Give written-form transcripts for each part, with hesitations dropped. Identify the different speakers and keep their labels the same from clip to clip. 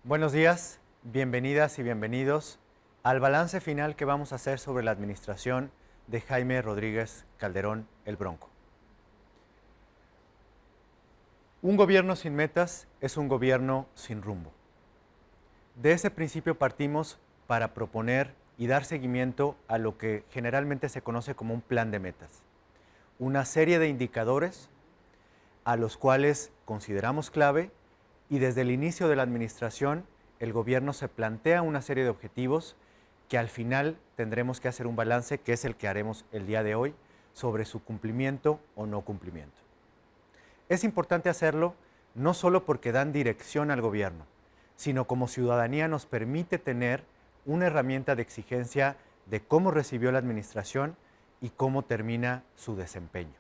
Speaker 1: Buenos días, bienvenidas y bienvenidos al balance final que vamos a hacer sobre la administración de Jaime Rodríguez Calderón, el Bronco. Un gobierno sin metas es un gobierno sin rumbo. De ese principio partimos para proponer y dar seguimiento a lo que generalmente se conoce como un plan de metas. Una serie de indicadores a los cuales consideramos clave y desde el inicio de la administración el gobierno se plantea una serie de objetivos que al final tendremos que hacer un balance, que es el que haremos el día de hoy, sobre su cumplimiento o no cumplimiento. Es importante hacerlo no solo porque dan dirección al gobierno, sino como ciudadanía nos permite tener una herramienta de exigencia de cómo recibió la administración y cómo termina su desempeño.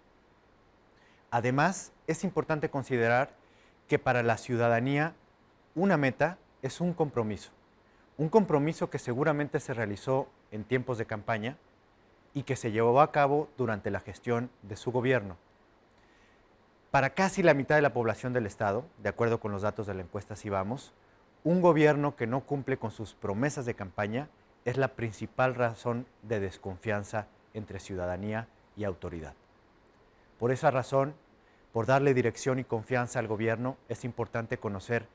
Speaker 1: Además, es importante considerar que para la ciudadanía una meta es un compromiso que seguramente se realizó en tiempos de campaña y que se llevó a cabo durante la gestión de su gobierno. Para casi la mitad de la población del Estado, de acuerdo con los datos de la encuesta Sivamos, un gobierno que no cumple con sus promesas de campaña es la principal razón de desconfianza entre ciudadanía y autoridad. Por esa razón, por darle dirección y confianza al gobierno, es importante conocer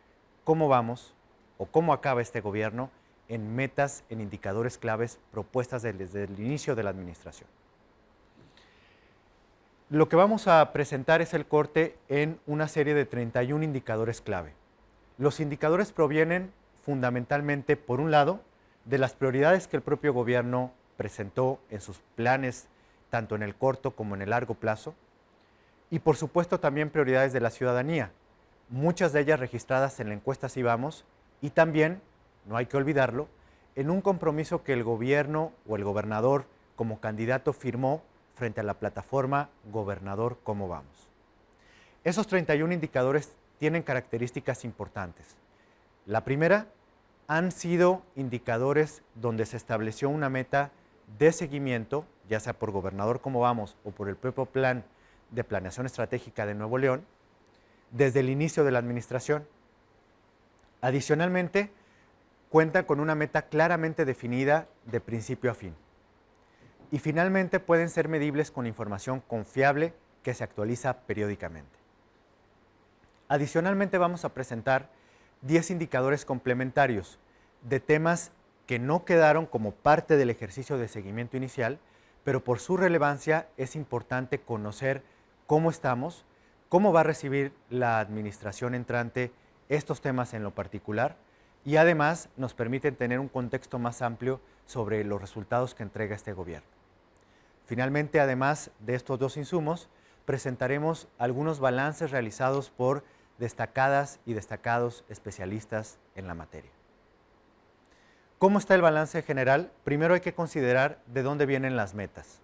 Speaker 1: cómo vamos o cómo acaba este gobierno en metas, en indicadores claves propuestas desde el inicio de la administración. Lo que vamos a presentar es el corte en una serie de 31 indicadores clave. Los indicadores provienen fundamentalmente, por un lado, de las prioridades que el propio gobierno presentó en sus planes, tanto en el corto como en el largo plazo, y por supuesto también prioridades de la ciudadanía, muchas de ellas registradas en la encuesta Sivamos y también, no hay que olvidarlo, en un compromiso que el gobierno o el gobernador como candidato firmó frente a la plataforma Gobernador ¿Cómo vamos? Esos 31 indicadores tienen características importantes. La primera, han sido indicadores donde se estableció una meta de seguimiento, ya sea por Gobernador ¿Cómo vamos? O por el propio Plan de Planeación Estratégica de Nuevo León, desde el inicio de la administración. Adicionalmente, cuentan con una meta claramente definida de principio a fin. Y finalmente pueden ser medibles con información confiable que se actualiza periódicamente. Adicionalmente vamos a presentar 10 indicadores complementarios de temas que no quedaron como parte del ejercicio de seguimiento inicial, pero por su relevancia es importante conocer cómo estamos, cómo va a recibir la administración entrante estos temas en lo particular y además nos permiten tener un contexto más amplio sobre los resultados que entrega este gobierno. Finalmente, además de estos dos insumos, presentaremos algunos balances realizados por destacadas y destacados especialistas en la materia. ¿Cómo está el balance general? Primero hay que considerar de dónde vienen las metas.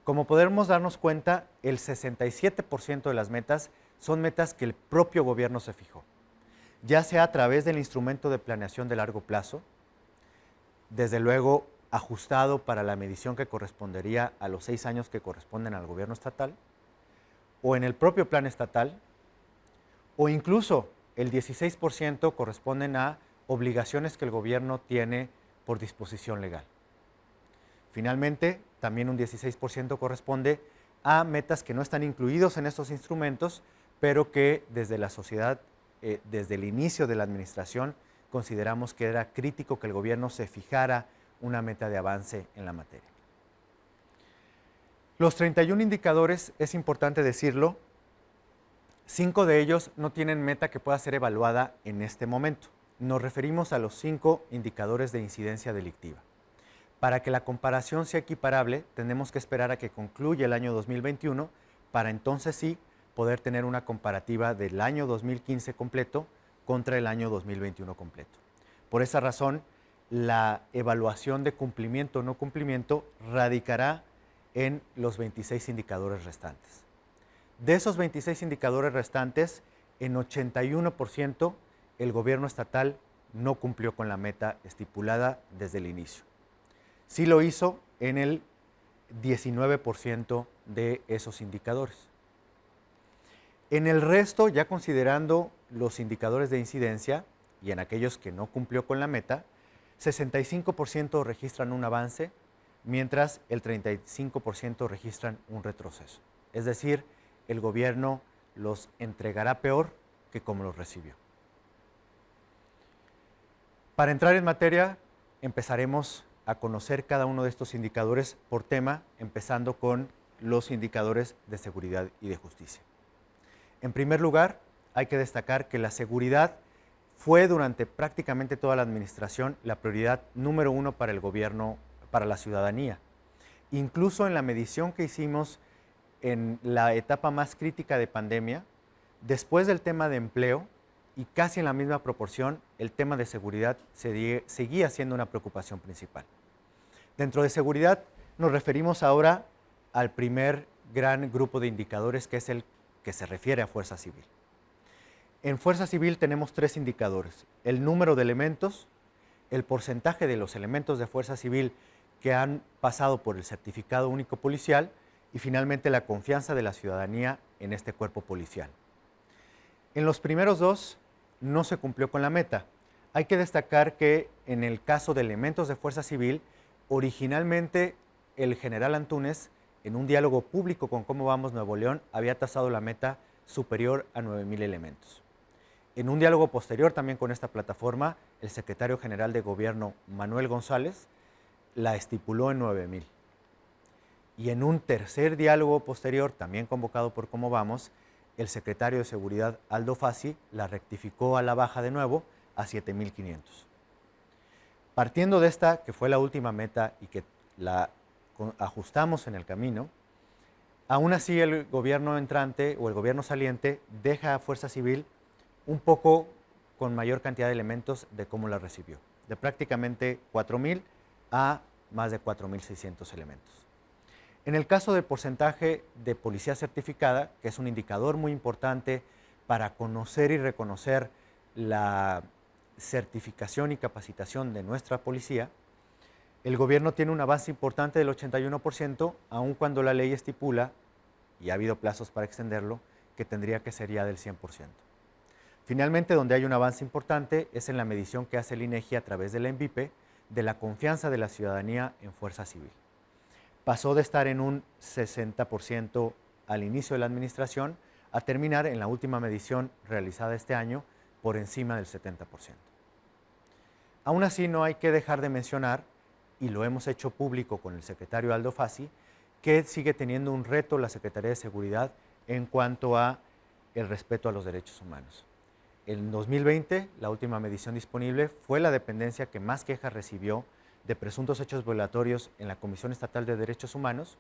Speaker 1: Como podemos darnos cuenta, el 67% de las metas son metas que el propio gobierno se fijó, ya sea a través del instrumento de planeación de largo plazo, desde luego ajustado para la medición que correspondería a los 6 años que corresponden al gobierno estatal, o en el propio plan estatal, o incluso el 16% corresponden a obligaciones que el gobierno tiene por disposición legal. Finalmente, también un 16% corresponde a metas que no están incluidos en estos instrumentos, pero que desde la sociedad, desde el inicio de la administración, consideramos que era crítico que el gobierno se fijara una meta de avance en la materia. Los 31 indicadores, es importante decirlo, 5 de ellos no tienen meta que pueda ser evaluada en este momento. Nos referimos a los 5 indicadores de incidencia delictiva. Para que la comparación sea equiparable, tenemos que esperar a que concluya el año 2021 para entonces sí poder tener una comparativa del año 2015 completo contra el año 2021 completo. Por esa razón, la evaluación de cumplimiento o no cumplimiento radicará en los 26 indicadores restantes. De esos 26 indicadores restantes, en 81% el gobierno estatal no cumplió con la meta estipulada desde el inicio. Sí lo hizo en el 19% de esos indicadores. En el resto, ya considerando los indicadores de incidencia, y en aquellos que no cumplió con la meta, 65% registran un avance, mientras el 35% registran un retroceso. Es decir, el gobierno los entregará peor que como los recibió. Para entrar en materia, empezaremos a conocer cada uno de estos indicadores por tema, empezando con los indicadores de seguridad y de justicia. En primer lugar, hay que destacar que la seguridad fue durante prácticamente toda la administración la prioridad número uno para el gobierno, para la ciudadanía. Incluso en la medición que hicimos en la etapa más crítica de pandemia, después del tema de empleo y casi en la misma proporción, el tema de seguridad seguía siendo una preocupación principal. Dentro de seguridad nos referimos ahora al primer gran grupo de indicadores, que es el que se refiere a Fuerza Civil. En Fuerza Civil tenemos tres indicadores: el número de elementos, el porcentaje de los elementos de Fuerza Civil que han pasado por el certificado único policial y finalmente la confianza de la ciudadanía en este cuerpo policial. En los primeros dos no se cumplió con la meta. Hay que destacar que en el caso de elementos de Fuerza Civil, originalmente el general Antúnez, en un diálogo público con Cómo Vamos Nuevo León, había tasado la meta superior a 9,000 elementos. En un diálogo posterior también con esta plataforma, el secretario general de Gobierno, Manuel González, la estipuló en 9,000. Y en un tercer diálogo posterior, también convocado por Cómo Vamos, el secretario de Seguridad, Aldo Fassi, la rectificó a la baja de nuevo a 7,500. Partiendo de esta, que fue la última meta y que la ajustamos en el camino, aún así el gobierno entrante o el gobierno saliente deja a Fuerza Civil un poco con mayor cantidad de elementos de cómo la recibió, de prácticamente 4,000 a más de 4,600 elementos. En el caso del porcentaje de policía certificada, que es un indicador muy importante para conocer y reconocer la certificación y capacitación de nuestra policía, el gobierno tiene un avance importante del 81%, aun cuando la ley estipula, y ha habido plazos para extenderlo, que tendría que ser ya del 100%. Finalmente, donde hay un avance importante es en la medición que hace el INEGI a través de la ENVIPE de la confianza de la ciudadanía en Fuerza Civil. Pasó de estar en un 60% al inicio de la administración a terminar en la última medición realizada este año por encima del 70%. Aún así, no hay que dejar de mencionar, y lo hemos hecho público con el secretario Aldo Fassi, que sigue teniendo un reto la Secretaría de Seguridad en cuanto a el respeto a los derechos humanos. En 2020, la última medición disponible, fue la dependencia que más quejas recibió de presuntos hechos violatorios en la Comisión Estatal de Derechos Humanos,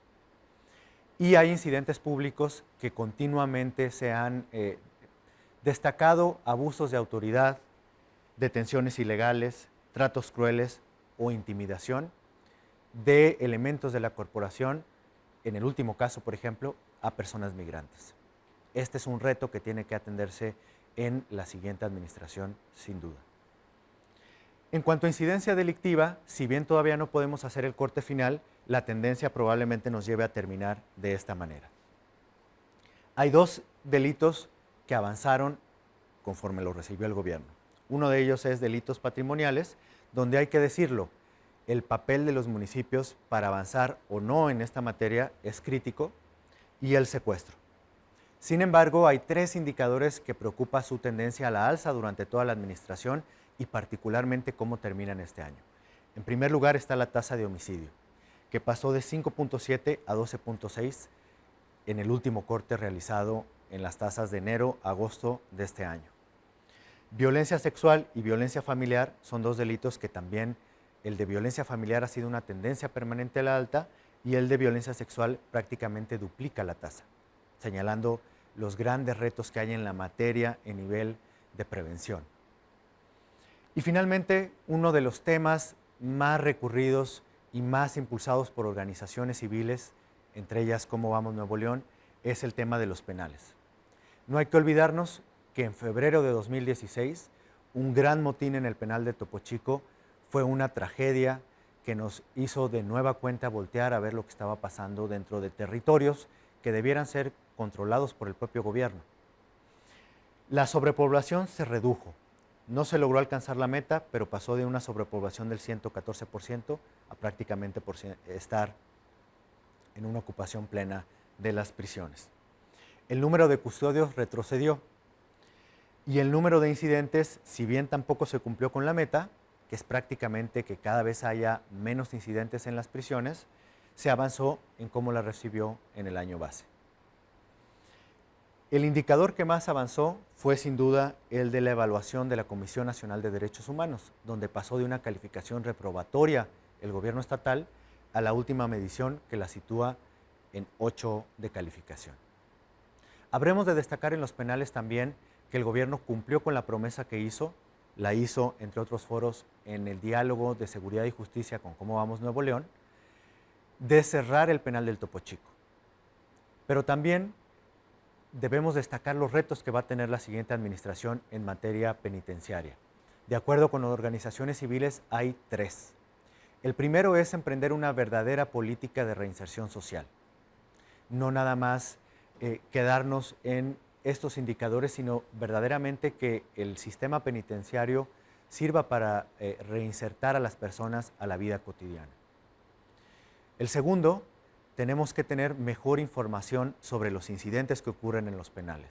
Speaker 1: y hay incidentes públicos que continuamente se han destacado abusos de autoridad, detenciones ilegales, tratos crueles o intimidación de elementos de la corporación, en el último caso, por ejemplo, a personas migrantes. Este es un reto que tiene que atenderse en la siguiente administración, sin duda. En cuanto a incidencia delictiva, si bien todavía no podemos hacer el corte final, la tendencia probablemente nos lleve a terminar de esta manera. Hay dos delitos que avanzaron conforme lo recibió el gobierno. Uno de ellos es delitos patrimoniales, donde hay que decirlo, el papel de los municipios para avanzar o no en esta materia es crítico, y el secuestro. Sin embargo, hay tres indicadores que preocupa su tendencia a la alza durante toda la administración y particularmente cómo terminan este año. En primer lugar está la tasa de homicidio, que pasó de 5.7 a 12.6 en el último corte realizado en las tasas de enero a agosto de este año. Violencia sexual y violencia familiar son dos delitos que también, el de violencia familiar ha sido una tendencia permanente a la alta y el de violencia sexual prácticamente duplica la tasa, señalando los grandes retos que hay en la materia en nivel de prevención. Y finalmente, uno de los temas más recurridos y más impulsados por organizaciones civiles, entre ellas Cómo Vamos Nuevo León, es el tema de los penales. No hay que olvidarnos que en febrero de 2016, un gran motín en el penal de Topo Chico fue una tragedia que nos hizo de nueva cuenta voltear a ver lo que estaba pasando dentro de territorios que debieran ser controlados por el propio gobierno. La sobrepoblación se redujo, No se logró alcanzar la meta, pero pasó de una sobrepoblación del 114% a prácticamente estar en una ocupación plena de las prisiones. El número de custodios retrocedió y el número de incidentes, si bien tampoco se cumplió con la meta, que es prácticamente que cada vez haya menos incidentes en las prisiones, se avanzó en cómo la recibió en el año base. El indicador que más avanzó fue sin duda el de la evaluación de la Comisión Nacional de Derechos Humanos, donde pasó de una calificación reprobatoria el gobierno estatal a la última medición que la sitúa en 8 de calificación. Habremos de destacar en los penales también que el gobierno cumplió con la promesa que hizo, la hizo entre otros foros en el diálogo de seguridad y justicia con Cómo Vamos Nuevo León, de cerrar el penal del Topo Chico. Pero también debemos destacar los retos que va a tener la siguiente administración en materia penitenciaria. De acuerdo con las organizaciones civiles, hay 3. El primero es emprender una verdadera política de reinserción social. No nada más quedarnos en estos indicadores, sino verdaderamente que el sistema penitenciario sirva para reinsertar a las personas a la vida cotidiana. El segundo, tenemos que tener mejor información sobre los incidentes que ocurren en los penales.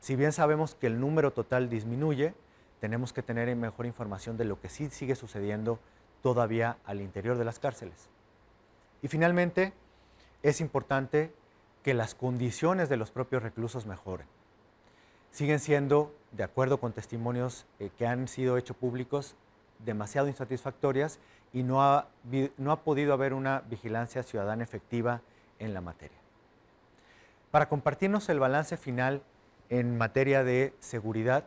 Speaker 1: Si bien sabemos que el número total disminuye, tenemos que tener mejor información de lo que sí sigue sucediendo todavía al interior de las cárceles. Y finalmente, es importante que las condiciones de los propios reclusos mejoren. Siguen siendo, de acuerdo con testimonios que han sido hechos públicos, demasiado insatisfactorias y no ha podido haber una vigilancia ciudadana efectiva en la materia. Para compartirnos el balance final en materia de seguridad,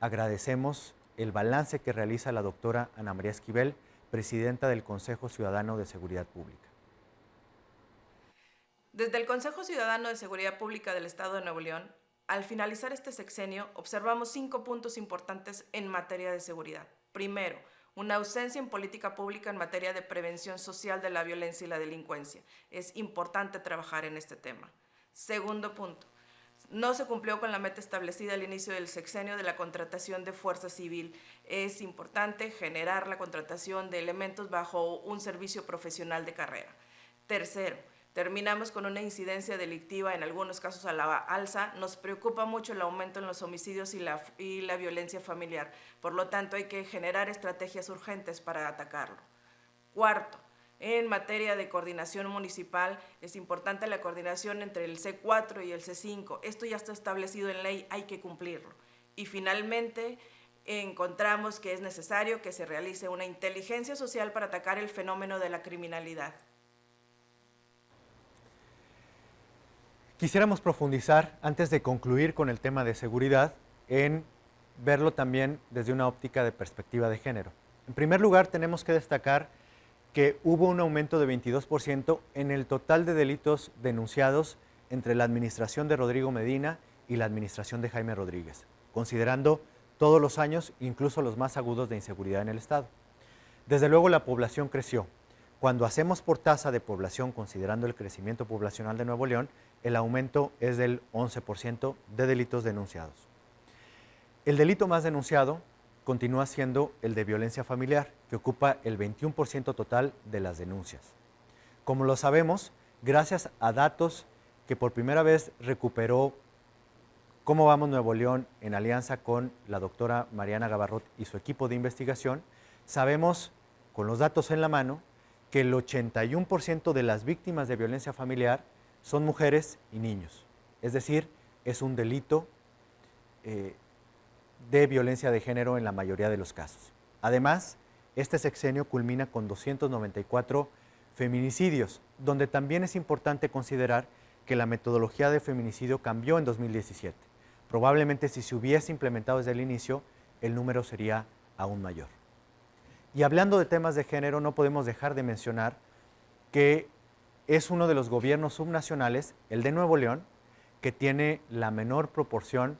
Speaker 1: agradecemos el balance que realiza la doctora Ana María Esquivel, presidenta del Consejo Ciudadano de Seguridad Pública.
Speaker 2: Desde el Consejo Ciudadano de Seguridad Pública del Estado de Nuevo León, al finalizar este sexenio, observamos 5 puntos importantes en materia de seguridad. Primero, una ausencia en política pública en materia de prevención social de la violencia y la delincuencia. Es importante trabajar en este tema. Segundo punto, no se cumplió con la meta establecida al inicio del sexenio de la contratación de fuerza civil. Es importante generar la contratación de elementos bajo un servicio profesional de carrera. Tercero, terminamos con una incidencia delictiva, en algunos casos a la alza. Nos preocupa mucho el aumento en los homicidios y la violencia familiar. Por lo tanto, hay que generar estrategias urgentes para atacarlo. Cuarto, en materia de coordinación municipal, es importante la coordinación entre el C4 y el C5. Esto ya está establecido en ley, hay que cumplirlo. Y finalmente, encontramos que es necesario que se realice una inteligencia social para atacar el fenómeno de la criminalidad.
Speaker 1: Quisiéramos profundizar, antes de concluir con el tema de seguridad, en verlo también desde una óptica de perspectiva de género. En primer lugar, tenemos que destacar que hubo un aumento de 22% en el total de delitos denunciados entre la administración de Rodrigo Medina y la administración de Jaime Rodríguez, considerando todos los años, incluso los más agudos de inseguridad en el Estado. Desde luego, la población creció. Cuando hacemos por tasa de población, considerando el crecimiento poblacional de Nuevo León, el aumento es del 11% de delitos denunciados. El delito más denunciado continúa siendo el de violencia familiar, que ocupa el 21% total de las denuncias. Como lo sabemos, gracias a datos que por primera vez recuperó Cómo Vamos Nuevo León en alianza con la doctora Mariana Gabarrot y su equipo de investigación, sabemos, con los datos en la mano, que el 81% de las víctimas de violencia familiar son mujeres y niños. Es decir, es un delito de violencia de género en la mayoría de los casos. Además, este sexenio culmina con 294 feminicidios, donde también es importante considerar que la metodología de feminicidio cambió en 2017. Probablemente si se hubiese implementado desde el inicio, el número sería aún mayor. Y hablando de temas de género, no podemos dejar de mencionar que es uno de los gobiernos subnacionales, el de Nuevo León, que tiene la menor proporción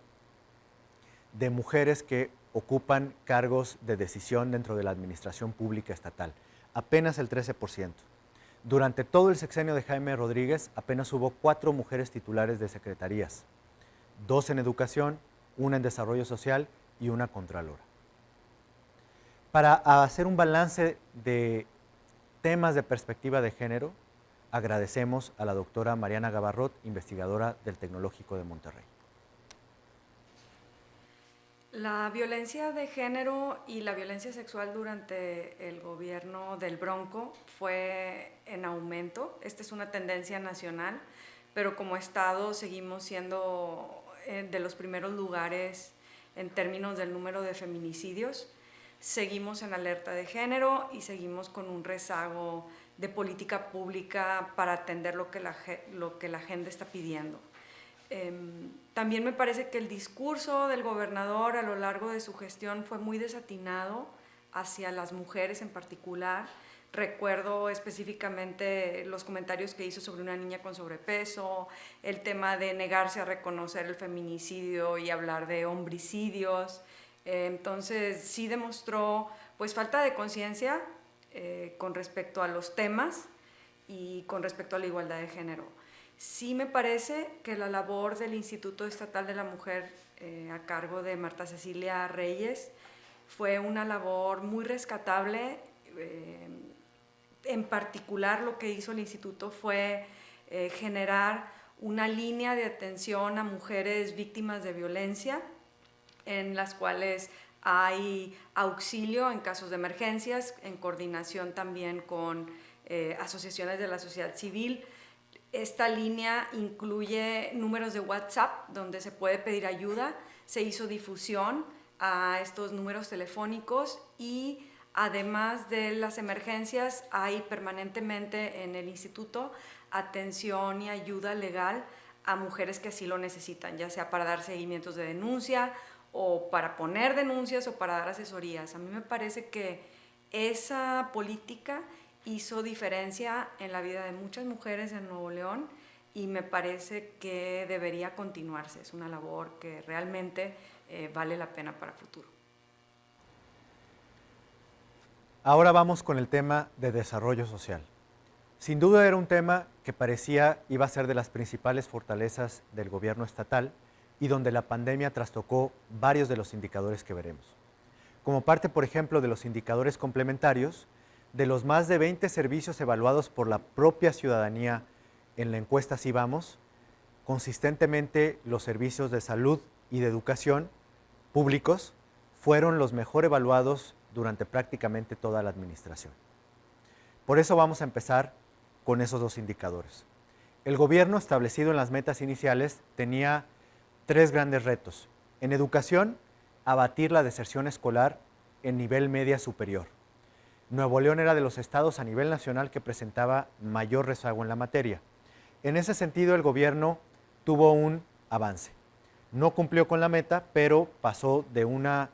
Speaker 1: de mujeres que ocupan cargos de decisión dentro de la administración pública estatal, apenas el 13%. Durante todo el sexenio de Jaime Rodríguez, apenas hubo 4 mujeres titulares de secretarías, 2 en educación, 1 en desarrollo social y 1 contralora. Para hacer un balance de temas de perspectiva de género, agradecemos a la doctora Mariana Gabarrot, investigadora del Tecnológico de Monterrey.
Speaker 3: La violencia de género y la violencia sexual durante el gobierno del Bronco fue en aumento. Esta es una tendencia nacional, pero como Estado seguimos siendo de los primeros lugares en términos del número de feminicidios. Seguimos en alerta de género y seguimos con un rezago de política pública para atender lo que la agenda está pidiendo. También me parece que el discurso del gobernador a lo largo de su gestión fue muy desatinado hacia las mujeres en particular. Recuerdo específicamente los comentarios que hizo sobre una niña con sobrepeso, el tema de negarse a reconocer el feminicidio y hablar de homicidios. Entonces sí demostró pues falta de conciencia con respecto a los temas y con respecto a la igualdad de género. Sí me parece que la labor del Instituto Estatal de la Mujer a cargo de Marta Cecilia Reyes fue una labor muy rescatable. En particular lo que hizo el instituto fue generar una línea de atención a mujeres víctimas de violencia, en las cuales hay auxilio en casos de emergencias, en coordinación también con asociaciones de la sociedad civil. Esta línea incluye números de WhatsApp donde se puede pedir ayuda, se hizo difusión a estos números telefónicos y además de las emergencias hay permanentemente en el instituto atención y ayuda legal a mujeres que así lo necesitan, ya sea para dar seguimientos de denuncia o para poner denuncias o para dar asesorías. A mí me parece que esa política hizo diferencia en la vida de muchas mujeres en Nuevo León y me parece que debería continuarse. Es una labor que realmente vale la pena para el futuro.
Speaker 1: Ahora vamos con el tema de desarrollo social. Sin duda era un tema que parecía iba a ser de las principales fortalezas del gobierno estatal y donde la pandemia trastocó varios de los indicadores que veremos. Como parte, por ejemplo, de los indicadores complementarios, de los más de 20 servicios evaluados por la propia ciudadanía en la encuesta Sí Vamos, consistentemente los servicios de salud y de educación públicos fueron los mejor evaluados durante prácticamente toda la administración. Por eso vamos a empezar con esos dos indicadores. El gobierno, establecido en las metas iniciales, tenía 3 grandes retos. En educación, abatir la deserción escolar en nivel media superior. Nuevo León era de los estados a nivel nacional que presentaba mayor rezago en la materia. En ese sentido, el gobierno tuvo un avance. No cumplió con la meta, pero pasó de una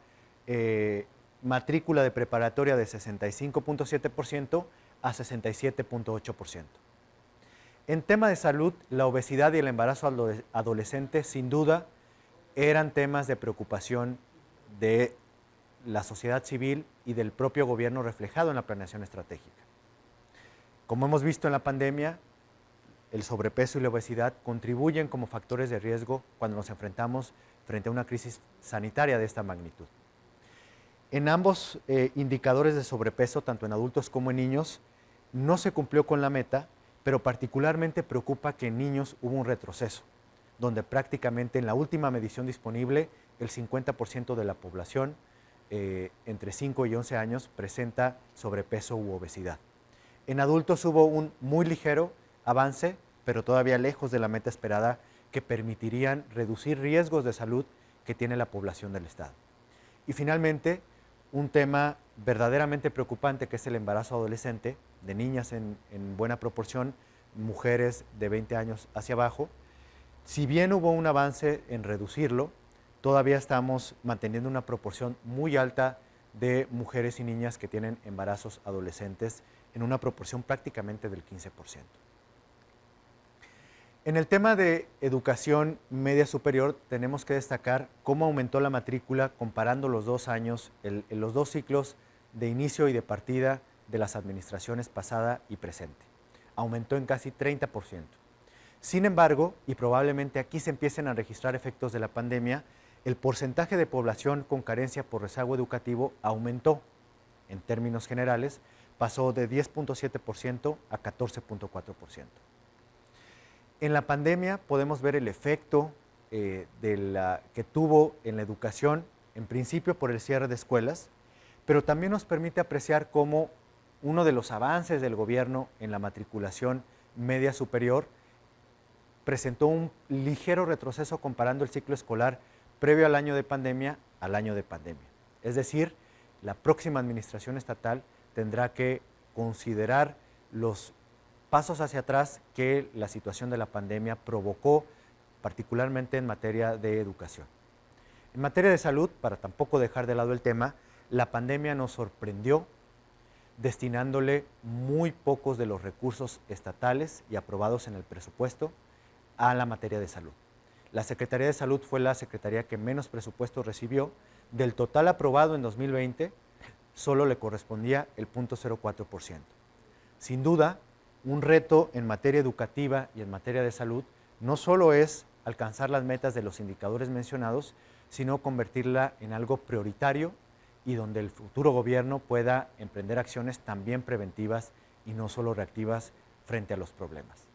Speaker 1: matrícula de preparatoria de 65.7% a 67.8%. En tema de salud, la obesidad y el embarazo adolescente sin duda eran temas de preocupación de la sociedad civil y del propio gobierno reflejado en la planeación estratégica. Como hemos visto en la pandemia, el sobrepeso y la obesidad contribuyen como factores de riesgo cuando nos enfrentamos frente a una crisis sanitaria de esta magnitud. En ambos indicadores de sobrepeso, tanto en adultos como en niños, no se cumplió con la meta, pero particularmente preocupa que en niños hubo un retroceso, donde prácticamente en la última medición disponible, el 50% de la población entre 5 y 11 años presenta sobrepeso u obesidad. En adultos hubo un muy ligero avance, pero todavía lejos de la meta esperada, que permitirían reducir riesgos de salud que tiene la población del estado. Y finalmente, un tema verdaderamente preocupante que es el embarazo adolescente, de niñas en buena proporción, mujeres de 20 años hacia abajo. Si bien hubo un avance en reducirlo, todavía estamos manteniendo una proporción muy alta de mujeres y niñas que tienen embarazos adolescentes en una proporción prácticamente del 15%. En el tema de educación media superior tenemos que destacar cómo aumentó la matrícula comparando los 2 años, los 2 ciclos de inicio y de partida de las administraciones pasada y presente. Aumentó en casi 30%. Sin embargo, y probablemente aquí se empiecen a registrar efectos de la pandemia, el porcentaje de población con carencia por rezago educativo aumentó. en términos generales, pasó de 10.7% a 14.4%. En la pandemia podemos ver el efecto que tuvo en la educación, en principio por el cierre de escuelas, pero también nos permite apreciar cómo uno de los avances del gobierno en la matriculación media superior presentó un ligero retroceso comparando el ciclo escolar previo al año de pandemia al año de pandemia. Es decir, la próxima administración estatal tendrá que considerar los pasos hacia atrás que la situación de la pandemia provocó, particularmente en materia de educación. En materia de salud, para tampoco dejar de lado el tema, la pandemia nos sorprendió destinándole muy pocos de los recursos estatales y aprobados en el presupuesto a la materia de salud. La Secretaría de Salud fue la secretaría que menos presupuesto recibió. Del total aprobado en 2020, solo le correspondía el 0.04%. Sin duda, un reto en materia educativa y en materia de salud no solo es alcanzar las metas de los indicadores mencionados, sino convertirla en algo prioritario y donde el futuro gobierno pueda emprender acciones también preventivas y no solo reactivas frente a los problemas.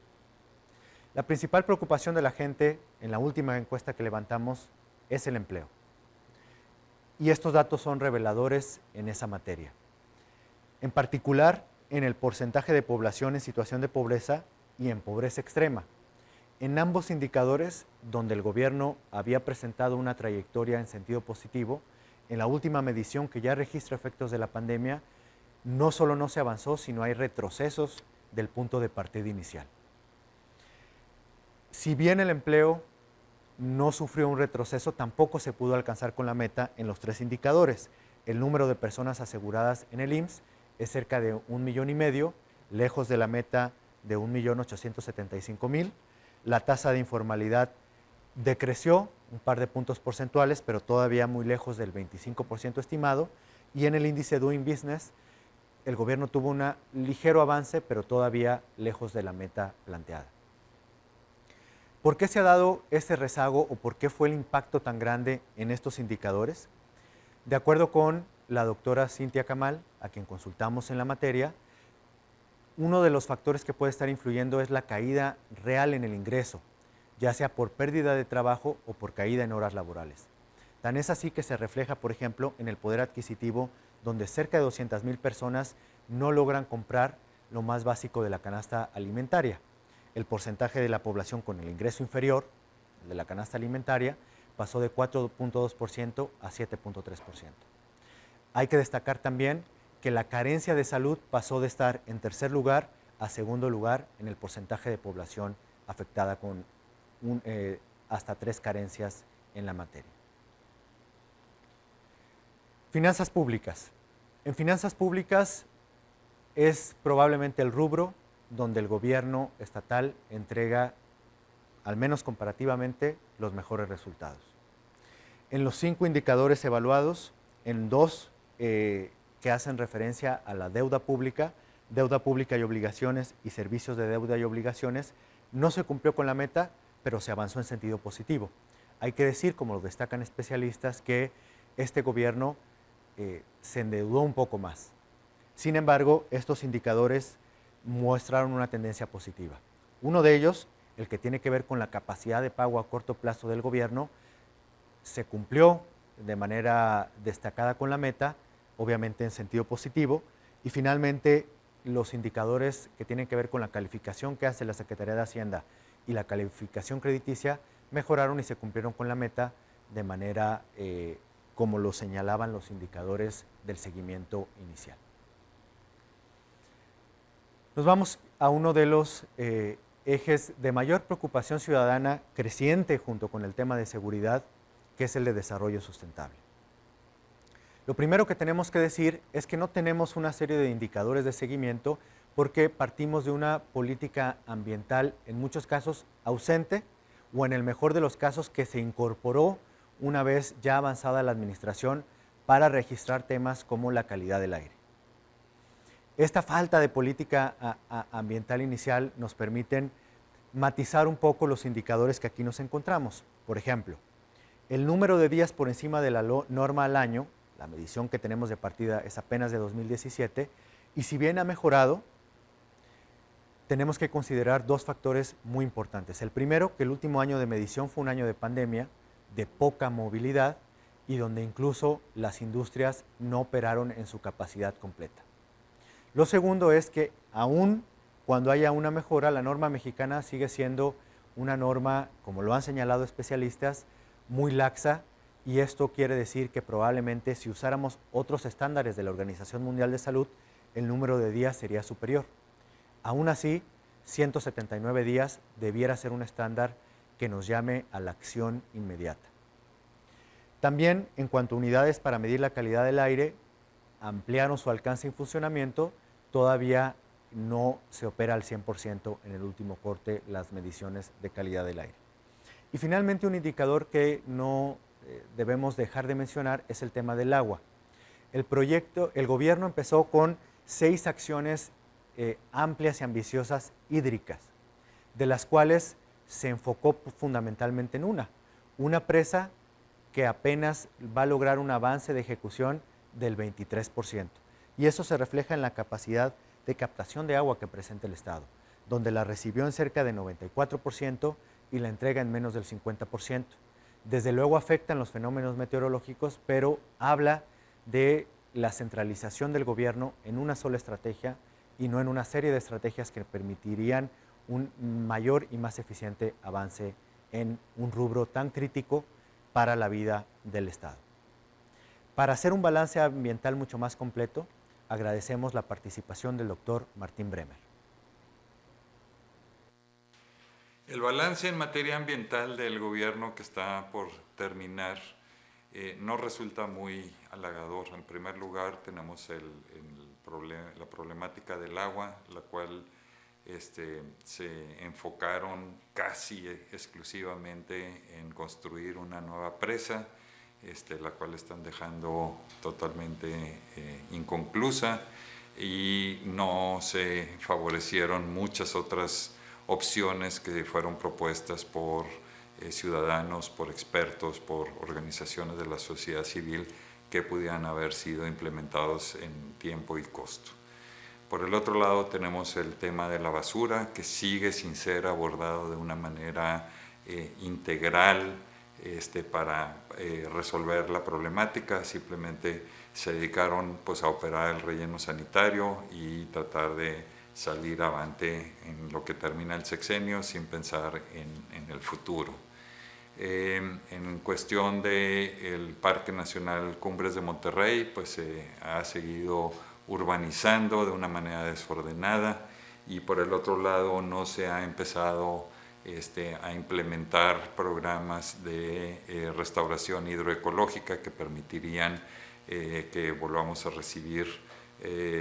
Speaker 1: La principal preocupación de la gente en la última encuesta que levantamos es el empleo. Y estos datos son reveladores en esa materia. En particular, en el porcentaje de población en situación de pobreza y en pobreza extrema. En ambos indicadores, donde el gobierno había presentado una trayectoria en sentido positivo, en la última medición que ya registra efectos de la pandemia, no solo no se avanzó, sino hay retrocesos del punto de partida inicial. Si bien el empleo no sufrió un retroceso, tampoco se pudo alcanzar con la meta en los tres indicadores. El número de personas aseguradas en el IMSS es cerca de 1,5 millones, lejos de la meta de 1.875.000. La tasa de informalidad decreció un par de puntos porcentuales, pero todavía muy lejos del 25% estimado. Y en el índice Doing Business, el gobierno tuvo un ligero avance, pero todavía lejos de la meta planteada. ¿Por qué se ha dado este rezago o por qué fue el impacto tan grande en estos indicadores? De acuerdo con la doctora Cintia Camal, a quien consultamos en la materia, uno de los factores que puede estar influyendo es la caída real en el ingreso, ya sea por pérdida de trabajo o por caída en horas laborales. Tan es así que se refleja, por ejemplo, en el poder adquisitivo, donde cerca de 200,000 personas no logran comprar lo más básico de la canasta alimentaria. El porcentaje de la población con el ingreso inferior de la canasta alimentaria pasó de 4.2% a 7.3%. Hay que destacar también que la carencia de salud pasó de estar en tercer lugar a segundo lugar en el porcentaje de población afectada con hasta 3 carencias en la materia. Finanzas públicas. En finanzas públicas es probablemente el rubro donde el gobierno estatal entrega, al menos comparativamente, los mejores resultados. En los 5 indicadores evaluados, en 2 que hacen referencia a la deuda pública y obligaciones y servicios de deuda y obligaciones, no se cumplió con la meta, pero se avanzó en sentido positivo. Hay que decir, como lo destacan especialistas, que este gobierno se endeudó un poco más. Sin embargo, estos indicadores mostraron una tendencia positiva. Uno de ellos, el que tiene que ver con la capacidad de pago a corto plazo del gobierno, se cumplió de manera destacada con la meta, obviamente en sentido positivo, y finalmente los indicadores que tienen que ver con la calificación que hace la Secretaría de Hacienda y la calificación crediticia mejoraron y se cumplieron con la meta de manera como lo señalaban los indicadores del seguimiento inicial. Nos vamos a uno de los ejes de mayor preocupación ciudadana creciente junto con el tema de seguridad, que es el de desarrollo sustentable. Lo primero que tenemos que decir es que no tenemos una serie de indicadores de seguimiento porque partimos de una política ambiental en muchos casos ausente o en el mejor de los casos que se incorporó una vez ya avanzada la administración para registrar temas como la calidad del aire. Esta falta de política ambiental inicial nos permiten matizar un poco los indicadores que aquí nos encontramos. Por ejemplo, el número de días por encima de la norma al año, la medición que tenemos de partida es apenas de 2017, y si bien ha mejorado, tenemos que considerar dos factores muy importantes. El primero, que el último año de medición fue un año de pandemia, de poca movilidad, y donde incluso las industrias no operaron en su capacidad completa. Lo segundo es que aún cuando haya una mejora, la norma mexicana sigue siendo una norma, como lo han señalado especialistas, muy laxa, y esto quiere decir que probablemente si usáramos otros estándares de la Organización Mundial de Salud, el número de días sería superior. Aún así, 179 días debiera ser un estándar que nos llame a la acción inmediata. También, en cuanto a unidades para medir la calidad del aire, ampliaron su alcance y funcionamiento, todavía no se opera al 100% en el último corte las mediciones de calidad del aire. Y finalmente, un indicador que no debemos dejar de mencionar es el tema del agua. El gobierno empezó con 6 acciones amplias y ambiciosas hídricas, de las cuales se enfocó fundamentalmente en una presa que apenas va a lograr un avance de ejecución del 23%. Y eso se refleja en la capacidad de captación de agua que presenta el Estado, donde la recibió en cerca de 94% y la entrega en menos del 50%. Desde luego afectan los fenómenos meteorológicos, pero habla de la centralización del gobierno en una sola estrategia y no en una serie de estrategias que permitirían un mayor y más eficiente avance en un rubro tan crítico para la vida del Estado. Para hacer un balance ambiental mucho más completo, agradecemos la participación del doctor Martín Bremer.
Speaker 4: El balance en materia ambiental del gobierno que está por terminar no resulta muy halagador. En primer lugar, tenemos la problemática del agua, la cual se enfocaron casi exclusivamente en construir una nueva presa, la cual están dejando totalmente inconclusa, y no se favorecieron muchas otras opciones que fueron propuestas por ciudadanos, por expertos, por organizaciones de la sociedad civil que pudieran haber sido implementados en tiempo y costo. Por el otro lado tenemos el tema de la basura, que sigue sin ser abordado de una manera integral para resolver la problemática. Simplemente se dedicaron pues, a operar el relleno sanitario y tratar de salir avante en lo que termina el sexenio sin pensar en el futuro. En cuestión del Parque Nacional Cumbres de Monterrey, pues se ha seguido urbanizando de una manera desordenada, y por el otro lado no se ha empezado a implementar programas de restauración hidroecológica que permitirían que volvamos a recibir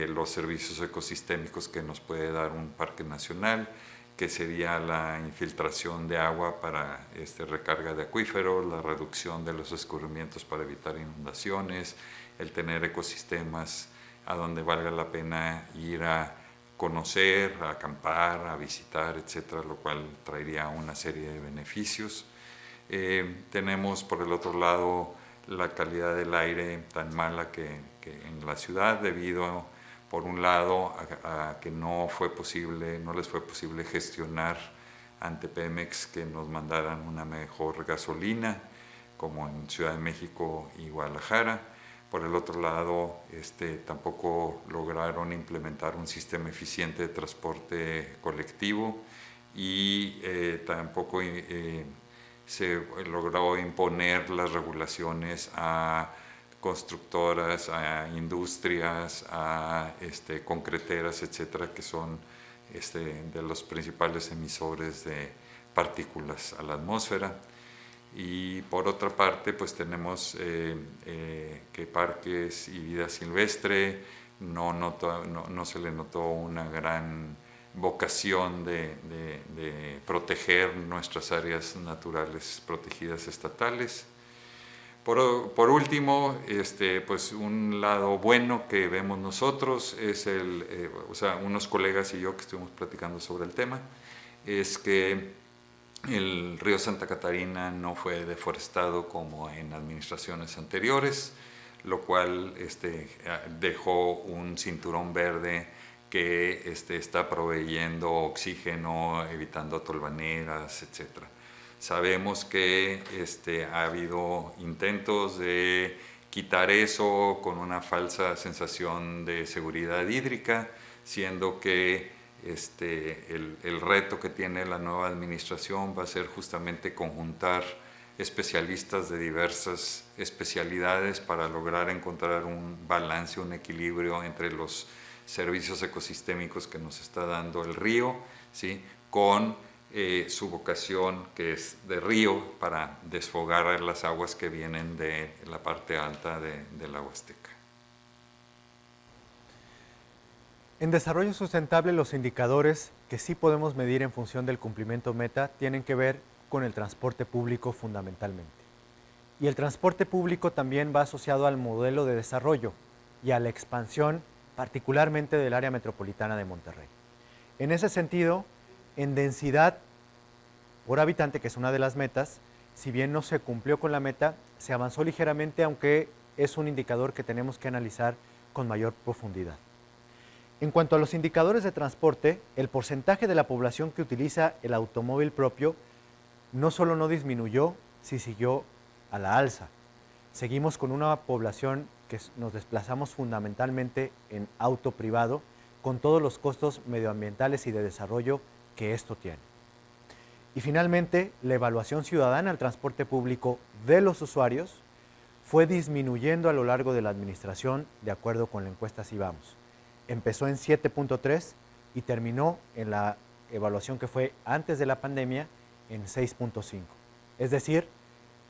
Speaker 4: los servicios ecosistémicos que nos puede dar un parque nacional, que sería la infiltración de agua para recarga de acuíferos, la reducción de los escurrimientos para evitar inundaciones, el tener ecosistemas a donde valga la pena ir a conocer, a acampar, a visitar, etcétera, lo cual traería una serie de beneficios. Tenemos por el otro lado la calidad del aire tan mala que en la ciudad, debido por un lado a que no les fue posible gestionar ante Pemex que nos mandaran una mejor gasolina, como en Ciudad de México y Guadalajara. Por el otro lado, tampoco lograron implementar un sistema eficiente de transporte colectivo, y tampoco se logró imponer las regulaciones a constructoras, a industrias, a concreteras, etcétera, que son de los principales emisores de partículas a la atmósfera. Y por otra parte, pues tenemos que Parques y Vida Silvestre no se le notó una gran vocación de proteger nuestras áreas naturales protegidas estatales. Por último, pues un lado bueno que vemos nosotros es unos colegas y yo que estuvimos platicando sobre el tema, es que el río Santa Catarina no fue deforestado como en administraciones anteriores. lo cual dejó un cinturón verde que está proveyendo oxígeno, evitando tolvaneras, etc. Sabemos que ha habido intentos de quitar eso con una falsa sensación de seguridad hídrica, siendo que el reto que tiene la nueva administración va a ser justamente conjuntar especialistas de diversas especialidades para lograr encontrar un balance, un equilibrio entre los servicios ecosistémicos que nos está dando el río, ¿sí?, con su vocación, que es de río, para desfogar las aguas que vienen de la parte alta de la Huasteca.
Speaker 1: En desarrollo sustentable, los indicadores que sí podemos medir en función del cumplimiento meta tienen que ver con el transporte público fundamentalmente. Y el transporte público también va asociado al modelo de desarrollo y a la expansión, particularmente del área metropolitana de Monterrey. En ese sentido, en densidad por habitante, que es una de las metas, si bien no se cumplió con la meta, se avanzó ligeramente, aunque es un indicador que tenemos que analizar con mayor profundidad. En cuanto a los indicadores de transporte, el porcentaje de la población que utiliza el automóvil propio no solo no disminuyó, sí siguió a la alza. Seguimos con una población que nos desplazamos fundamentalmente en auto privado, con todos los costos medioambientales y de desarrollo que esto tiene. Y finalmente, la evaluación ciudadana al transporte público de los usuarios fue disminuyendo a lo largo de la administración, de acuerdo con la encuesta Sivamos. Empezó en 7.3 y terminó en la evaluación que fue antes de la pandemia en 6.5. Es decir,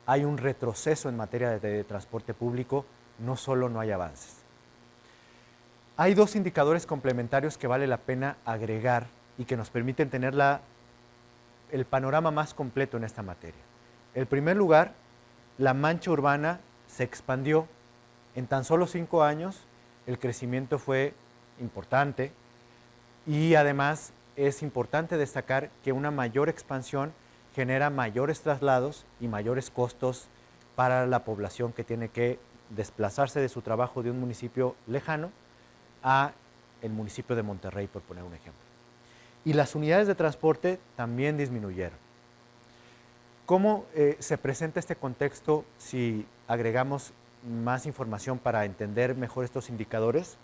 Speaker 1: hay un retroceso en materia de transporte público, no solo no hay avances. Hay dos indicadores complementarios que vale la pena agregar y que nos permiten tener el panorama más completo en esta materia. En primer lugar, la mancha urbana se expandió. En tan solo 5 años, el crecimiento fue importante y además es importante destacar que una mayor expansión genera mayores traslados y mayores costos para la población que tiene que desplazarse de su trabajo de un municipio lejano a el municipio de Monterrey, por poner un ejemplo. Y las unidades de transporte también disminuyeron. ¿Cómo se presenta este contexto si agregamos más información para entender mejor estos indicadores?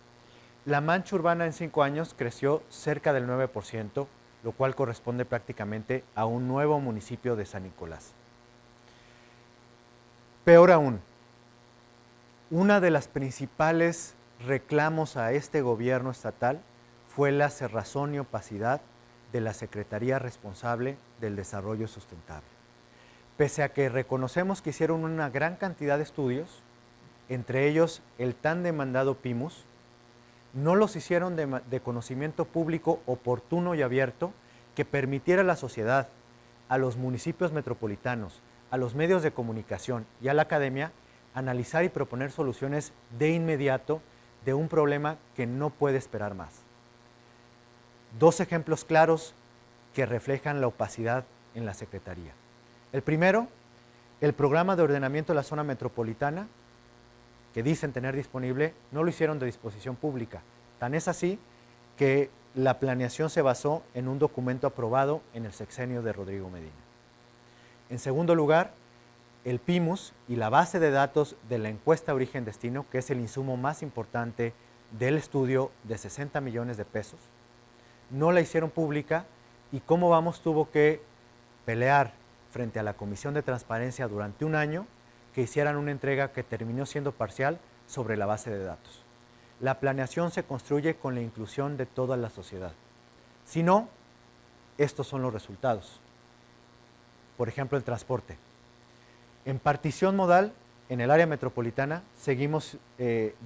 Speaker 1: La mancha urbana en 5 años creció cerca del 9%, lo cual corresponde prácticamente a un nuevo municipio de San Nicolás. Peor aún, una de las principales reclamos a este gobierno estatal fue la cerrazón y opacidad de la Secretaría responsable del desarrollo sustentable. Pese a que reconocemos que hicieron una gran cantidad de estudios, entre ellos el tan demandado PIMUS, no los hicieron de conocimiento público oportuno y abierto que permitiera a la sociedad, a los municipios metropolitanos, a los medios de comunicación y a la academia analizar y proponer soluciones de inmediato de un problema que no puede esperar más. Dos ejemplos claros que reflejan la opacidad en la Secretaría. El primero, el programa de ordenamiento de la zona metropolitana, que dicen tener disponible, no lo hicieron de disposición pública. Tan es así que la planeación se basó en un documento aprobado en el sexenio de Rodrigo Medina. En segundo lugar, el PIMUS y la base de datos de la encuesta Origen-Destino, que es el insumo más importante del estudio de 60 millones de pesos, no la hicieron pública y Cómo Vamos tuvo que pelear frente a la Comisión de Transparencia durante un año que hicieran una entrega que terminó siendo parcial sobre la base de datos. La planeación se construye con la inclusión de toda la sociedad. Si no, estos son los resultados. Por ejemplo, el transporte. En partición modal, en el área metropolitana, seguimos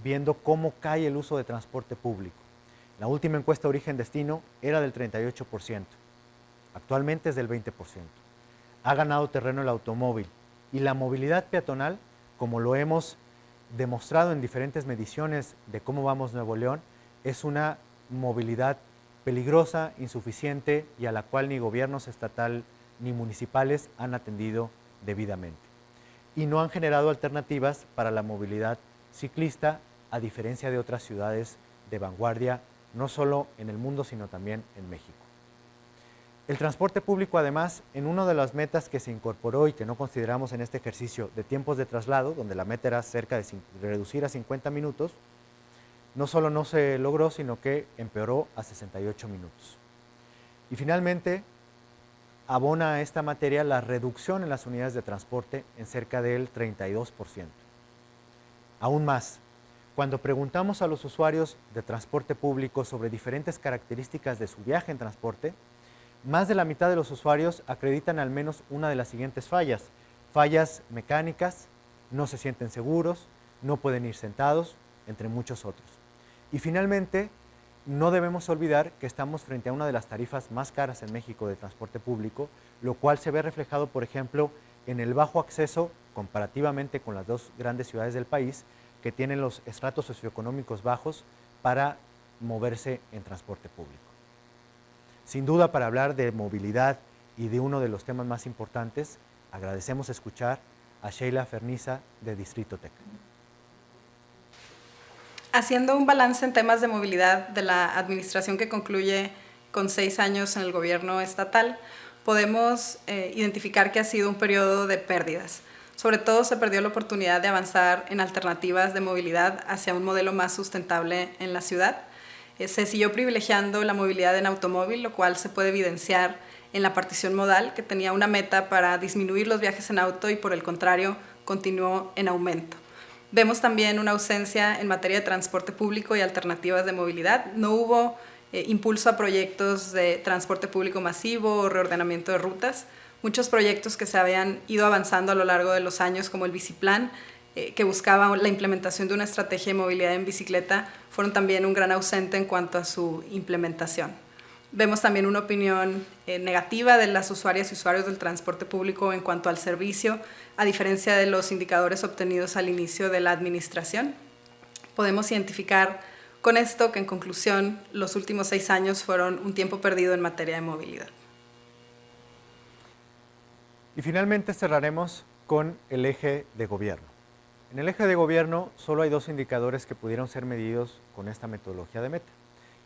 Speaker 1: viendo cómo cae el uso de transporte público. La última encuesta Origen-Destino era del 38%. Actualmente es del 20%. Ha ganado terreno el automóvil. Y la movilidad peatonal, como lo hemos demostrado en diferentes mediciones de Cómo Vamos Nuevo León, es una movilidad peligrosa, insuficiente y a la cual ni gobiernos estatal ni municipales han atendido debidamente. Y no han generado alternativas para la movilidad ciclista, a diferencia de otras ciudades de vanguardia, no solo en el mundo, sino también en México. El transporte público, además, en una de las metas que se incorporó y que no consideramos en este ejercicio de tiempos de traslado, donde la meta era cerca de reducir a 50 minutos, no solo no se logró, sino que empeoró a 68 minutos. Y finalmente, abona a esta materia la reducción en las unidades de transporte en cerca del 32%. Aún más, cuando preguntamos a los usuarios de transporte público sobre diferentes características de su viaje en transporte, más de la mitad de los usuarios acreditan al menos una de las siguientes fallas. Fallas mecánicas, no se sienten seguros, no pueden ir sentados, entre muchos otros. Y finalmente, no debemos olvidar que estamos frente a una de las tarifas más caras en México de transporte público, lo cual se ve reflejado, por ejemplo, en el bajo acceso comparativamente con las dos grandes ciudades del país que tienen los estratos socioeconómicos bajos para moverse en transporte público. Sin duda, para hablar de movilidad y de uno de los temas más importantes, agradecemos escuchar a Sheila Ferniza de Distrito Tec.
Speaker 5: Haciendo un balance en temas de movilidad de la administración que concluye con 6 años en el gobierno estatal, podemos identificar que ha sido un periodo de pérdidas. Sobre todo se perdió la oportunidad de avanzar en alternativas de movilidad hacia un modelo más sustentable en la ciudad. Se siguió privilegiando la movilidad en automóvil, lo cual se puede evidenciar en la partición modal, que tenía una meta para disminuir los viajes en auto y por el contrario continuó en aumento. Vemos también una ausencia en materia de transporte público y alternativas de movilidad. No hubo impulso a proyectos de transporte público masivo o reordenamiento de rutas. Muchos proyectos que se habían ido avanzando a lo largo de los años, como el Biciplan, que buscaba la implementación de una estrategia de movilidad en bicicleta, fueron también un gran ausente en cuanto a su implementación. Vemos también una opinión negativa de las usuarias y usuarios del transporte público en cuanto al servicio, a diferencia de los indicadores obtenidos al inicio de la administración. Podemos identificar con esto que, en conclusión, los últimos 6 años fueron un tiempo perdido en materia de movilidad.
Speaker 1: Y finalmente cerraremos con el eje de gobierno. En el eje de gobierno solo hay 2 indicadores que pudieron ser medidos con esta metodología de meta,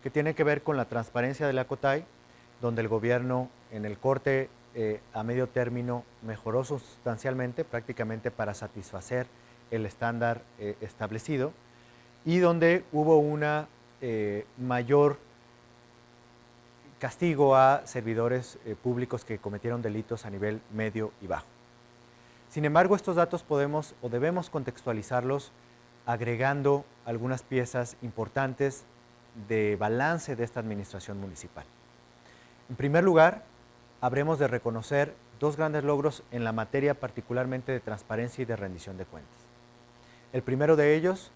Speaker 1: que tiene que ver con la transparencia de la COTAI, donde el gobierno en el corte a medio término mejoró sustancialmente, prácticamente para satisfacer el estándar establecido, y donde hubo una mayor castigo a servidores públicos que cometieron delitos a nivel medio y bajo. Sin embargo, estos datos podemos o debemos contextualizarlos agregando algunas piezas importantes de balance de esta administración municipal. En primer lugar, habremos de reconocer 2 grandes logros en la materia particularmente de transparencia y de rendición de cuentas. El primero de ellos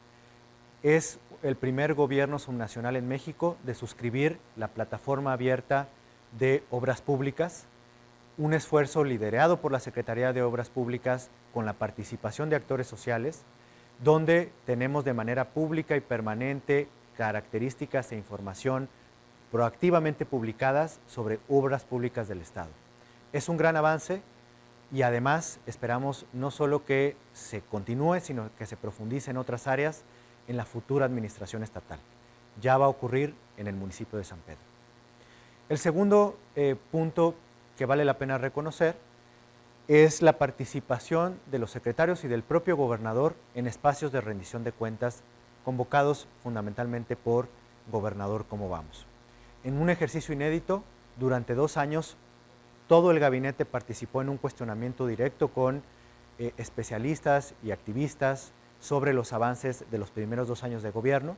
Speaker 1: es el primer gobierno subnacional en México de suscribir la plataforma abierta de obras públicas, un esfuerzo liderado por la Secretaría de Obras Públicas con la participación de actores sociales, donde tenemos de manera pública y permanente características e información proactivamente publicadas sobre obras públicas del Estado. Es un gran avance y además esperamos no solo que se continúe, sino que se profundice en otras áreas en la futura administración estatal. Ya va a ocurrir en el municipio de San Pedro. El segundo punto que vale la pena reconocer es la participación de los secretarios y del propio gobernador en espacios de rendición de cuentas convocados fundamentalmente por Gobernador Cómo Vamos. En un ejercicio inédito, durante 2 años, todo el gabinete participó en un cuestionamiento directo con especialistas y activistas sobre los avances de los primeros 2 años de gobierno.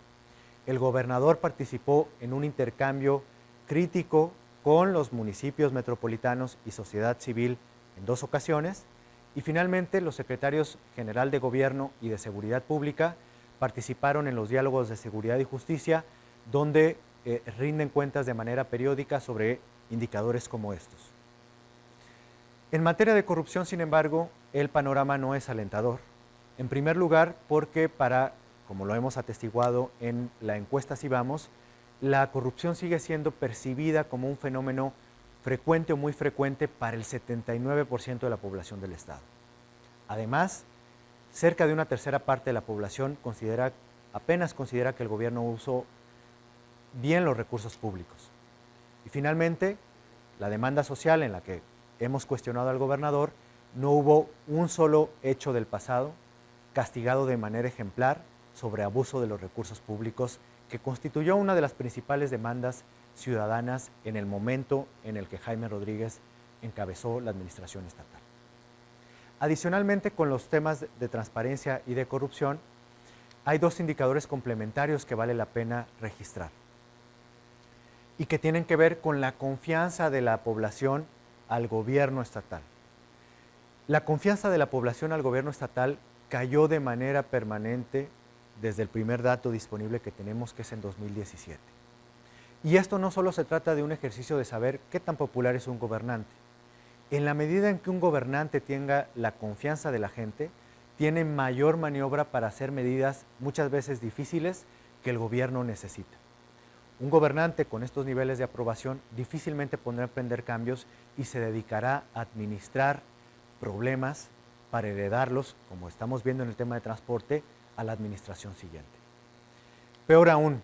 Speaker 1: El gobernador participó en un intercambio crítico con los municipios metropolitanos y sociedad civil en 2 ocasiones. Y finalmente, los secretarios general de Gobierno y de Seguridad Pública participaron en los diálogos de seguridad y justicia, donde rinden cuentas de manera periódica sobre indicadores como estos. En materia de corrupción, sin embargo, el panorama no es alentador. En primer lugar, porque como lo hemos atestiguado en la encuesta Si Vamos, la corrupción sigue siendo percibida como un fenómeno frecuente o muy frecuente para el 79% de la población del Estado. Además, cerca de una tercera parte de la población apenas considera que el gobierno usó bien los recursos públicos. Y finalmente, la demanda social en la que hemos cuestionado al gobernador, no hubo un solo hecho del pasado castigado de manera ejemplar sobre abuso de los recursos públicos, que constituyó una de las principales demandas ciudadanas en el momento en el que Jaime Rodríguez encabezó la administración estatal. Adicionalmente, con los temas de transparencia y de corrupción, hay dos indicadores complementarios que vale la pena registrar y que tienen que ver con la confianza de la población al gobierno estatal. La confianza de la población al gobierno estatal cayó de manera permanente desde el primer dato disponible que tenemos, que es en 2017. Y esto no solo se trata de un ejercicio de saber qué tan popular es un gobernante. En la medida en que un gobernante tenga la confianza de la gente, tiene mayor maniobra para hacer medidas muchas veces difíciles que el gobierno necesita. Un gobernante con estos niveles de aprobación difícilmente podrá emprender cambios y se dedicará a administrar problemas para heredarlos, como estamos viendo en el tema de transporte, a la administración siguiente. Peor aún,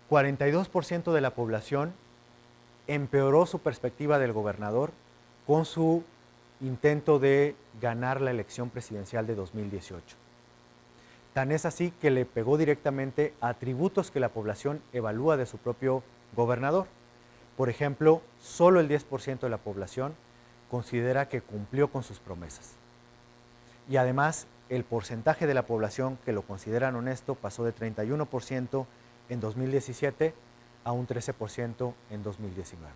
Speaker 1: 42% de la población empeoró su perspectiva del gobernador con su intento de ganar la elección presidencial de 2018. Tan es así que le pegó directamente a atributos que la población evalúa de su propio gobernador. Por ejemplo, solo el 10% de la población considera que cumplió con sus promesas. Y además, el porcentaje de la población que lo consideran honesto pasó de 31% en 2017 a un 13% en 2019.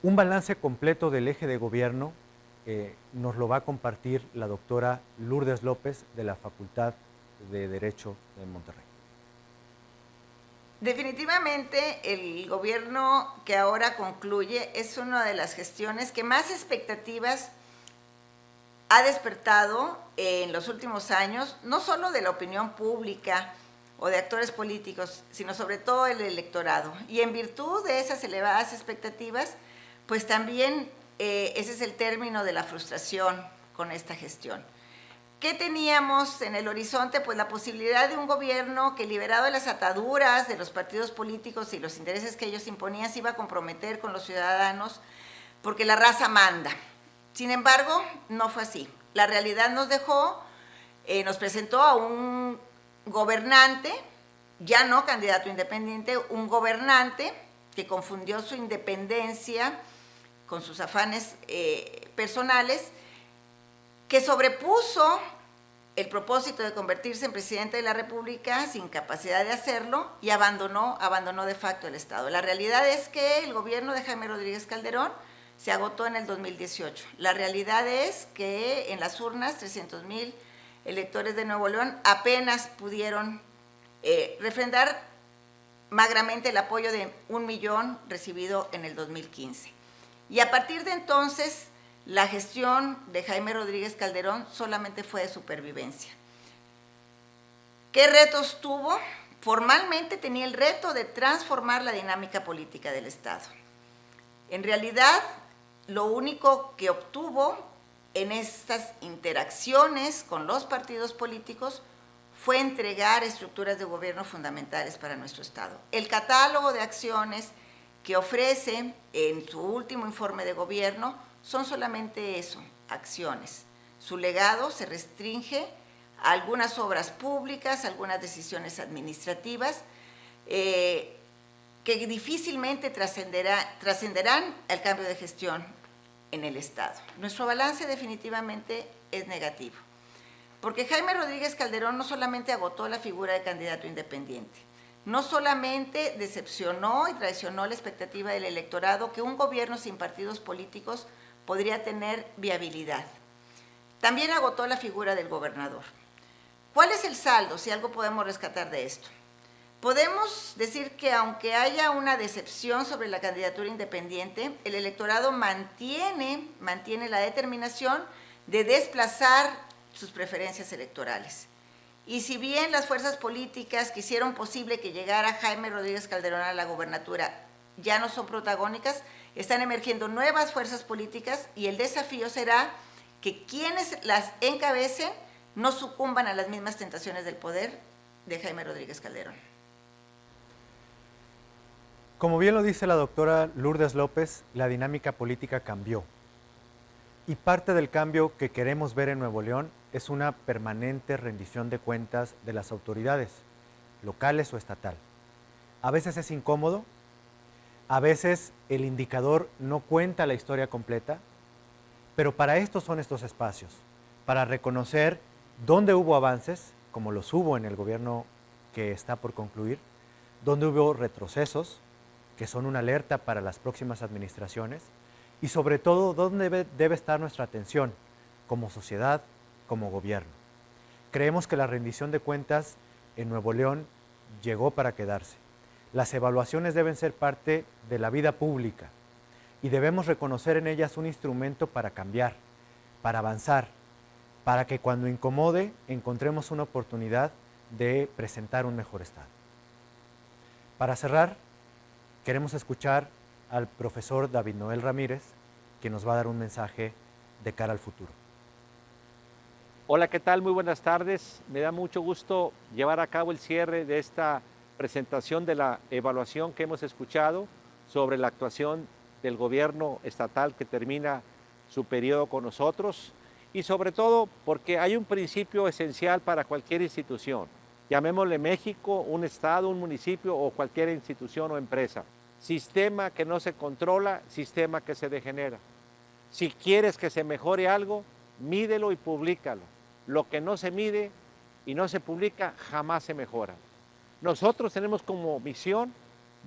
Speaker 1: Un balance completo del eje de gobierno nos lo va a compartir la doctora Lourdes López de la Facultad de Derecho de Monterrey.
Speaker 6: Definitivamente el gobierno que ahora concluye es una de las gestiones que más expectativas ha despertado en los últimos años, no solo de la opinión pública o de actores políticos, sino sobre todo el electorado. Y en virtud de esas elevadas expectativas, pues también ese es el término de la frustración con esta gestión. ¿Qué teníamos en el horizonte? Pues la posibilidad de un gobierno que, liberado de las ataduras de los partidos políticos y los intereses que ellos imponían, se iba a comprometer con los ciudadanos porque la raza manda. Sin embargo, no fue así. La realidad nos presentó a un gobernante, ya no candidato independiente, un gobernante que confundió su independencia con sus afanes personales, que sobrepuso el propósito de convertirse en presidente de la República sin capacidad de hacerlo y abandonó de facto el Estado. La realidad es que el gobierno de Jaime Rodríguez Calderón se agotó en el 2018. La realidad es que en las urnas 300,000 electores de Nuevo León apenas pudieron refrendar magramente el apoyo de 1 millón recibido en el 2015. Y a partir de entonces, la gestión de Jaime Rodríguez Calderón solamente fue de supervivencia. ¿Qué retos tuvo? Formalmente tenía el reto de transformar la dinámica política del Estado. En realidad, lo único que obtuvo en estas interacciones con los partidos políticos fue entregar estructuras de gobierno fundamentales para nuestro Estado. El catálogo de acciones que ofrece en su último informe de gobierno son solamente eso, acciones. Su legado se restringe a algunas obras públicas, algunas decisiones administrativas que difícilmente trascenderán el cambio de gestión en el Estado. Nuestro balance definitivamente es negativo, porque Jaime Rodríguez Calderón no solamente agotó la figura de candidato independiente, no solamente decepcionó y traicionó la expectativa del electorado que un gobierno sin partidos políticos podría tener viabilidad, también agotó la figura del gobernador. ¿Cuál es el saldo, si algo podemos rescatar de esto? Podemos decir que aunque haya una decepción sobre la candidatura independiente, el electorado mantiene la determinación de desplazar sus preferencias electorales. Y si bien las fuerzas políticas que hicieron posible que llegara Jaime Rodríguez Calderón a la gobernatura ya no son protagónicas, están emergiendo nuevas fuerzas políticas y el desafío será que quienes las encabecen no sucumban a las mismas tentaciones del poder de Jaime Rodríguez Calderón.
Speaker 1: Como bien lo dice la doctora Lourdes López, la dinámica política cambió. Y parte del cambio que queremos ver en Nuevo León es una permanente rendición de cuentas de las autoridades, locales o estatal. A veces es incómodo, a veces el indicador no cuenta la historia completa, pero para esto son estos espacios, para reconocer dónde hubo avances, como los hubo en el gobierno que está por concluir, dónde hubo retrocesos, que son una alerta para las próximas administraciones, y sobre todo, dónde debe estar nuestra atención como sociedad, como gobierno. Creemos que la rendición de cuentas en Nuevo León llegó para quedarse. Las evaluaciones deben ser parte de la vida pública y debemos reconocer en ellas un instrumento para cambiar, para avanzar, para que cuando incomode encontremos una oportunidad de presentar un mejor estado. Para cerrar, queremos escuchar al profesor David Noel Ramírez, que nos va a dar un mensaje de cara al futuro.
Speaker 7: Hola, ¿qué tal? Muy buenas tardes. Me da mucho gusto llevar a cabo el cierre de esta presentación de la evaluación que hemos escuchado sobre la actuación del gobierno estatal que termina su periodo con nosotros y sobre todo porque hay un principio esencial para cualquier institución, llamémosle México, un estado, un municipio o cualquier institución o empresa. Sistema que no se controla, sistema que se degenera. Si quieres que se mejore algo, mídelo y públicalo. Lo que no se mide y no se publica jamás se mejora. Nosotros tenemos como misión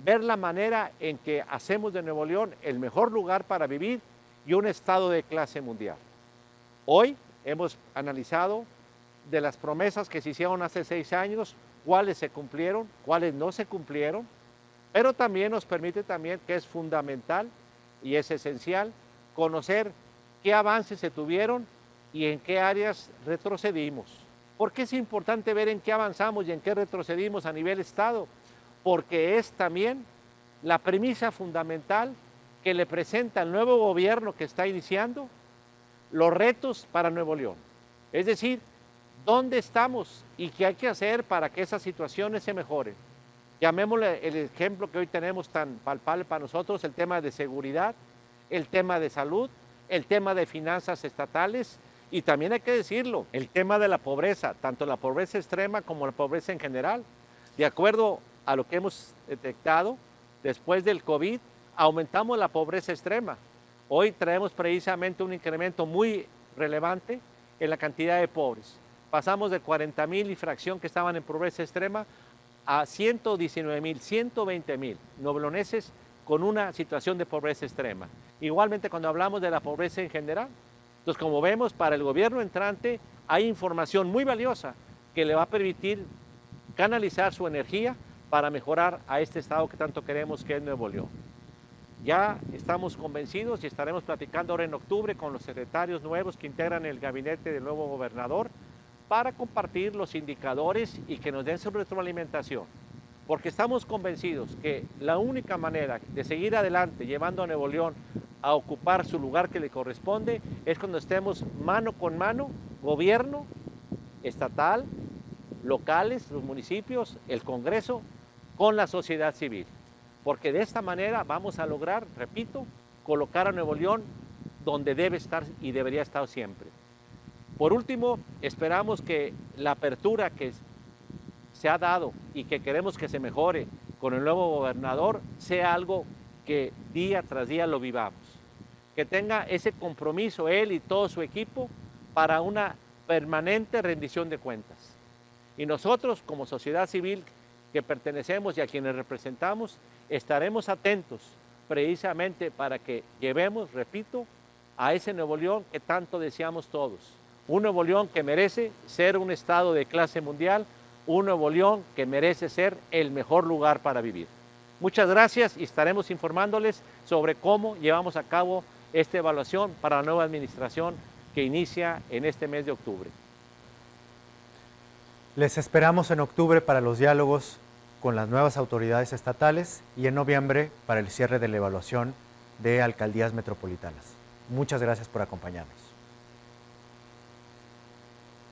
Speaker 7: ver la manera en que hacemos de Nuevo León el mejor lugar para vivir y un estado de clase mundial. Hoy hemos analizado de las promesas que se hicieron hace 6 años, cuáles se cumplieron, cuáles no se cumplieron, pero también nos permite también que es fundamental y es esencial conocer qué avances se tuvieron y en qué áreas retrocedimos. ¿Por qué es importante ver en qué avanzamos y en qué retrocedimos a nivel Estado? Porque es también la premisa fundamental que le presenta el nuevo gobierno que está iniciando los retos para Nuevo León. Es decir, dónde estamos y qué hay que hacer para que esas situaciones se mejoren. Llamémosle el ejemplo que hoy tenemos tan palpable para nosotros, el tema de seguridad, el tema de salud, el tema de finanzas estatales y también hay que decirlo, el tema de la pobreza, tanto la pobreza extrema como la pobreza en general. De acuerdo a lo que hemos detectado, después del COVID, aumentamos la pobreza extrema. Hoy traemos precisamente un incremento muy relevante en la cantidad de pobres. Pasamos de 40,000 y fracción que estaban en pobreza extrema a 119,000, 120,000 nuevoloneses con una situación de pobreza extrema. Igualmente cuando hablamos de la pobreza en general. Entonces, como vemos, para el gobierno entrante hay información muy valiosa que le va a permitir canalizar su energía para mejorar a este estado que tanto queremos, que es Nuevo León. Ya estamos convencidos y estaremos platicando ahora en octubre con los secretarios nuevos que integran el gabinete del nuevo gobernador para compartir los indicadores y que nos den su retroalimentación. Porque estamos convencidos que la única manera de seguir adelante llevando a Nuevo León a ocupar su lugar que le corresponde es cuando estemos mano con mano, gobierno estatal, locales, los municipios, el Congreso, con la sociedad civil. Porque de esta manera vamos a lograr, repito, colocar a Nuevo León donde debe estar y debería estar siempre. Por último, esperamos que la apertura que se ha dado y que queremos que se mejore con el nuevo gobernador sea algo que día tras día lo vivamos. Que tenga ese compromiso él y todo su equipo para una permanente rendición de cuentas. Y nosotros como sociedad civil que pertenecemos y a quienes representamos, estaremos atentos precisamente para que llevemos, repito, a ese Nuevo León que tanto deseamos todos. Un Nuevo León que merece ser un estado de clase mundial, un Nuevo León que merece ser el mejor lugar para vivir. Muchas gracias y estaremos informándoles sobre cómo llevamos a cabo esta evaluación para la nueva administración que inicia en este mes de octubre.
Speaker 1: Les esperamos en octubre para los diálogos con las nuevas autoridades estatales y en noviembre para el cierre de la evaluación de alcaldías metropolitanas. Muchas gracias por acompañarnos.